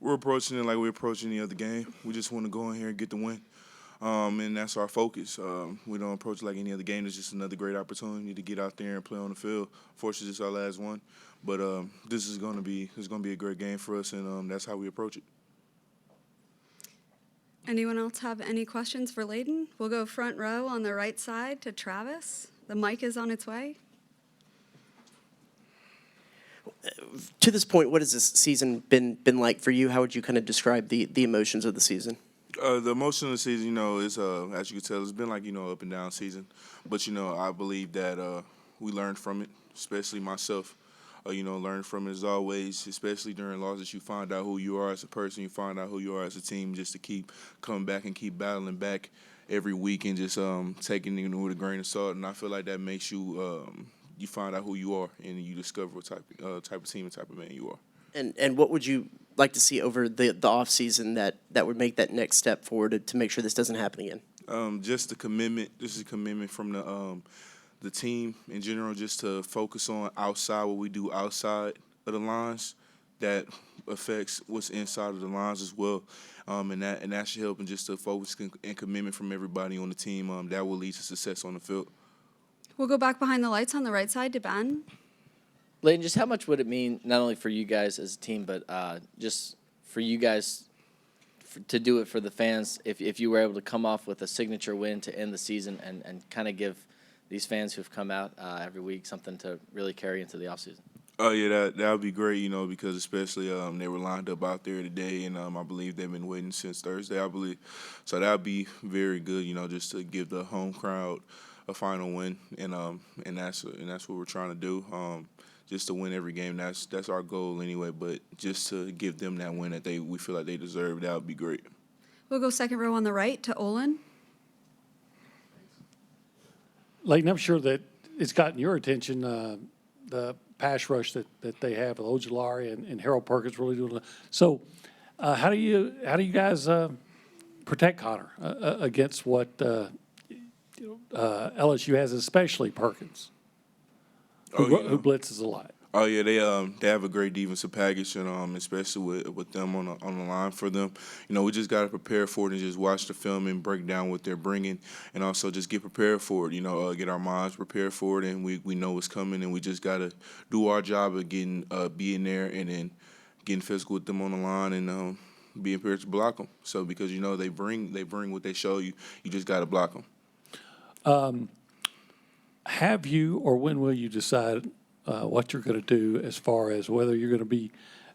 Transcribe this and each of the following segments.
We're approaching it like we approach any other game. We just want to go in here and get the win. And that's our focus. We don't approach it like any other game. It's just another great opportunity to get out there and play on the field. Fortunately, this is our last one, but this is going to be a great game for us, and that's how we approach it. Anyone else have any questions for Layden? We'll go front row on the right side to Travis. The mic is on its way. To this point, what has this season been like for you? How would you kind of describe the emotions of the season? The emotion of the season, is as you can tell, it's been like up and down season. But I believe that we learned from it, especially myself. Learning from it as always, especially during losses. You find out who you are as a person. You find out who you are as a team. Just to keep coming back and keep battling back every week and just taking it with a grain of salt. And I feel like that makes you you find out who you are and you discover what type of team and type of man you are. And what would you like to see over the off season that would make that next step forward to make sure this doesn't happen again? Just the commitment. This is a commitment from the team in general, just to focus on outside what we do outside of the lines. That affects what's inside of the lines as well, and that should help. And just to focus and commitment from everybody on the team, that will lead to success on the field. We'll go back behind the lights on the right side to Ben. Layden, just how much would it mean, not only for you guys as a team, but just for you guys to do it for the fans, if you were able to come off with a signature win to end the season and kind of give these fans who've come out every week something to really carry into the offseason? Oh, yeah, that would be great, because especially they were lined up out there today, and I believe they've been waiting since Thursday, I believe. So that would be very good, just to give the home crowd a final win, and that's what we're trying to do. Just to win every game. That's our goal anyway. But just to give them that win that we feel like they deserve, that would be great. We'll go second row on the right to Olin. Layden, I'm sure that it's gotten your attention, the pass rush that they have with Ojulari and Harold Perkins really doing it. So how do you guys protect Connor against what LSU has, especially Perkins, who blitzes a lot? Oh yeah, they have a great defensive package, and especially with them on the line for them. We just got to prepare for it and just watch the film and break down what they're bringing, and also just get prepared for it. Get our minds prepared for it, and we know what's coming, and we just got to do our job of being there and then getting physical with them on the line and being prepared to block them. So because they bring what they show you, you just got to block them. Have you, or when will you decide what you're going to do as far as whether you're going to be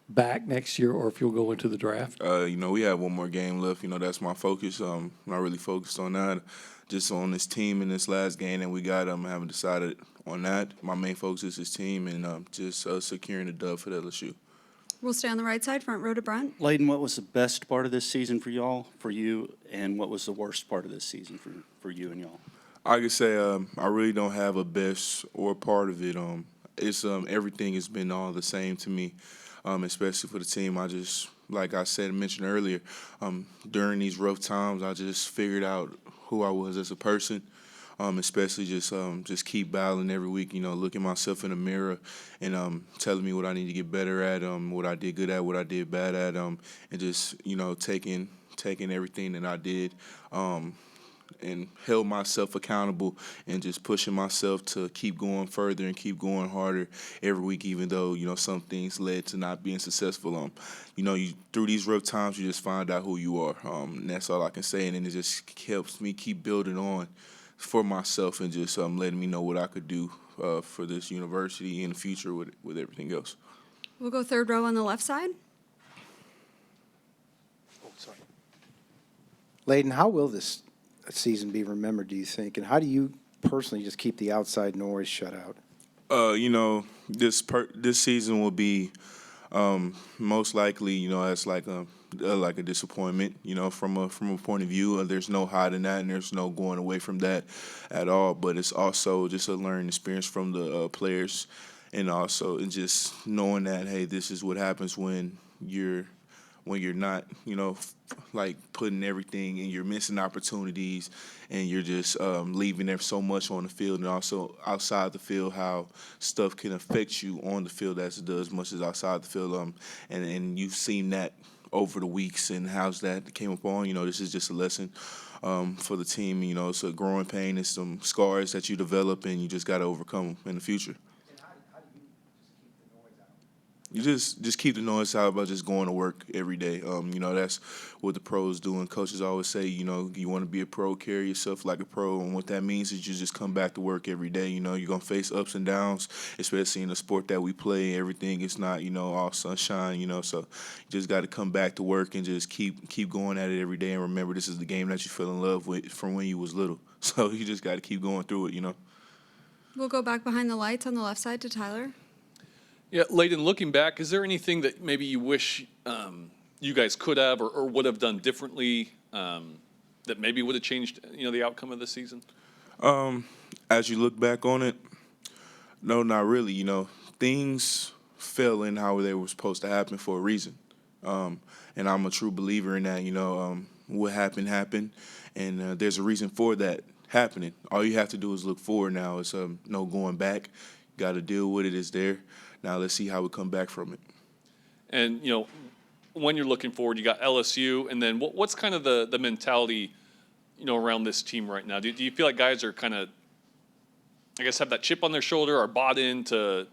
back next year or if you'll go into the draft? We have one more game left. That's my focus. I'm not really focused on that. Just on this team in this last game that we got. I haven't decided on that. My main focus is this team and just securing the dub for the LSU. We'll stay on the right side, front row to Brent. Layden, what was the best part of this season for you, and what was the worst part of this season for you and y'all? I could say I really don't have a best or part of it. It's everything has been all the same to me, especially for the team. I just, like I mentioned earlier, during these rough times, I just figured out who I was as a person, especially just keep battling every week, looking myself in the mirror and telling me what I need to get better at, what I did good at, what I did bad at, and just, taking everything that I did, and held myself accountable and just pushing myself to keep going further and keep going harder every week, even though, some things led to not being successful. Through these rough times, you just find out who you are. And that's all I can say. And then it just helps me keep building on for myself and just letting me know what I could do for this university in the future with everything else. We'll go third row on the left side. Oh, sorry. Layden, how will this season be remembered, do you think? And how do you personally just keep the outside noise shut out? This season will be most likely, as like a disappointment, from a point of view. There's no hiding that, and there's no going away from that at all. But it's also just a learning experience from the players, and also just knowing that, hey, this is what happens when you're not, like putting everything and you're missing opportunities and you're just leaving there so much on the field, and also outside the field, how stuff can affect you on the field as it does much as outside the field. And you've seen that over the weeks and how's that came upon. You know, this is just a lesson for the team. You know, it's a growing pain. It's some scars that you develop, and you just got to overcome them in the future. You just keep the noise out by just going to work every day. You know, that's what the pros do. And coaches always say, you know, you want to be a pro, carry yourself like a pro. And what that means is you just come back to work every day. You know, you're going to face ups and downs, especially in the sport that we play. Everything is not, you know, all sunshine, you know. So you just got to come back to work and just keep going at it every day. And remember, this is the game that you fell in love with from when you was little. So you just got to keep going through it, you know. We'll go back behind the lights on the left side to Tyler. Yeah, Layden, looking back, is there anything that maybe you wish you guys could have or would have done differently that maybe would have changed, you know, the outcome of the season? As you look back on it, no, not really. You know, things fell in how they were supposed to happen for a reason. And I'm a true believer in that. You know, what happened, and there's a reason for that happening. All you have to do is look forward now. It's no going back. Got to deal with it. It's there. Now let's see how we come back from it. And, you know, when you're looking forward, you got LSU, and then what's kind of the mentality, you know, around this team right now? Do you feel like guys are kind of, I guess, have that chip on their shoulder, are bought in to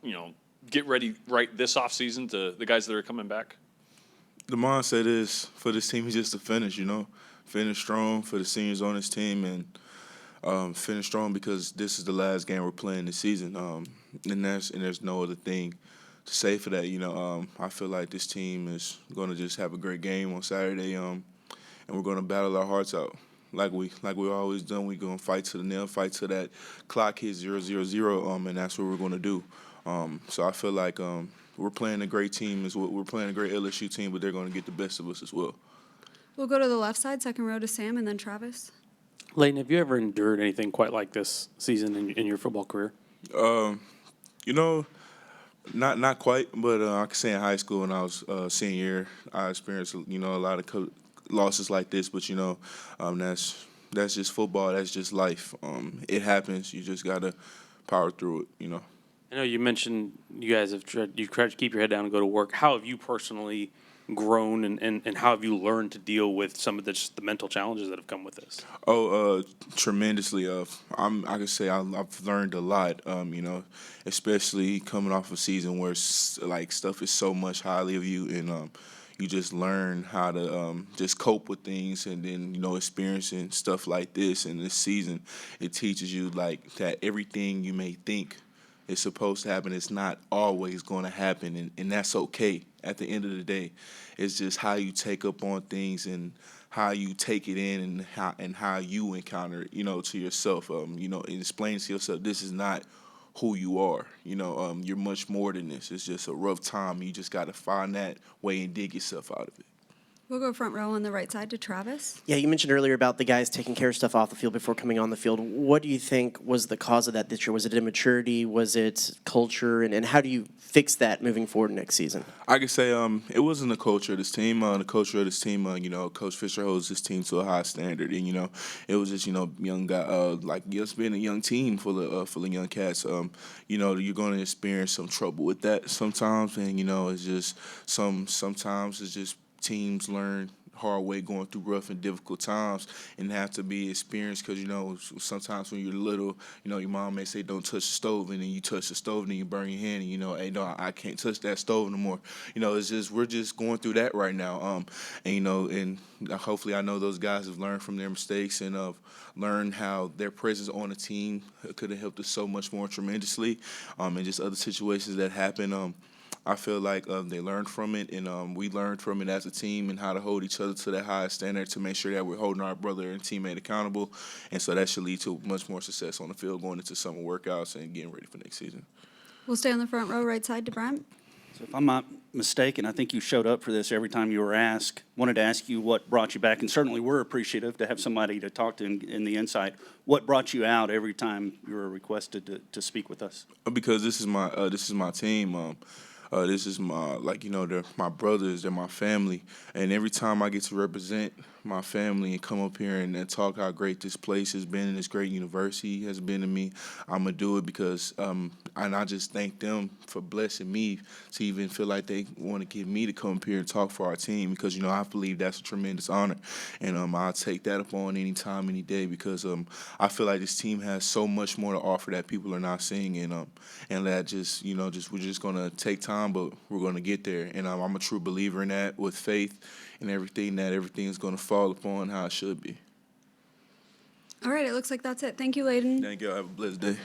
you know, get ready right this offseason to the guys that are coming back? The mindset is for this team is just to finish, you know, finish strong for the seniors on this team and finish strong because this is the last game we're playing this season. And there's no other thing to say for that. You know, I feel like this team is going to just have a great game on Saturday, and we're going to battle our hearts out like we always done. We're going to fight to the nail, fight to that clock hit 0-0-0, and that's what we're going to do. So I feel like we're playing a great team. We're playing a great LSU team, but they're going to get the best of us as well. We'll go to the left side, second row to Sam, and then Travis. Layden, have you ever endured anything quite like this season in your football career? You know, not quite, but I can say in high school when I was senior year, I experienced, you know, a lot of losses like this. But, you know, that's just football. That's just life. It happens. You just got to power through it, you know. I know you mentioned you guys have tried to keep your head down and go to work. How have you personally grown and how have you learned to deal with some of the mental challenges that have come with this? Tremendously. I can say I've learned a lot, you know, especially coming off a season where like stuff is so much highly of you and you just learn how to just cope with things, and then, you know, experiencing stuff like this in this season, it teaches you like that everything you may think is supposed to happen, it's not always going to happen, and that's okay. At the end of the day, it's just how you take up on things and how you take it in and how you encounter it, you know, to yourself. You know, and explain to yourself this is not who you are. You know, you're much more than this. It's just a rough time. You just got to find that way and dig yourself out of it. We'll go front row on the right side to Travis. Yeah, you mentioned earlier about the guys taking care of stuff off the field before coming on the field. What do you think was the cause of that this year? Was it immaturity? Was it culture? And how do you fix that moving forward next season? I could say it wasn't the culture of this team. The culture of this team, you know, Coach Fisher holds this team to a high standard. And, you know, it was just, you know, young guy, like just being a young team full of young cats. You know, you're going to experience some trouble with that sometimes. And, you know, it's just sometimes it's just teams learn hard way going through rough and difficult times and have to be experienced because, you know, sometimes when you're little, you know, your mom may say don't touch the stove, and then you touch the stove and then you burn your hand and, you know, hey, no, I can't touch that stove no more. You know, it's just we're just going through that right now. And, you know, and hopefully I know those guys have learned from their mistakes and learned how their presence on the team could have helped us so much more tremendously, and just other situations that happen. I feel like they learned from it, and we learned from it as a team and how to hold each other to that highest standard to make sure that we're holding our brother and teammate accountable. And so that should lead to much more success on the field going into summer workouts and getting ready for next season. We'll stay on the front row, right side to Brent. So if I'm not mistaken, I think you showed up for this every time you were asked. Wanted to ask you what brought you back, and certainly we're appreciative to have somebody to talk to in the inside. What brought you out every time you were requested to speak with us? Because this is my team. This is my, like, you know, they're my brothers, they're my family. And every time I get to represent my family and come up here and talk how great this place has been and this great university has been to me, I'm gonna do it because and I just thank them for blessing me to even feel like they want to get me to come up here and talk for our team because I believe that's a tremendous honor, and I'll take that upon any time, any day because I feel like this team has so much more to offer that people are not seeing, and that just we're just gonna take time, but we're gonna get there, and I'm a true believer in that with faith and everything that everything's gonna fall upon how it should be. All right, it looks like that's it. Thank you, Layden. Thank you. Have a blessed day.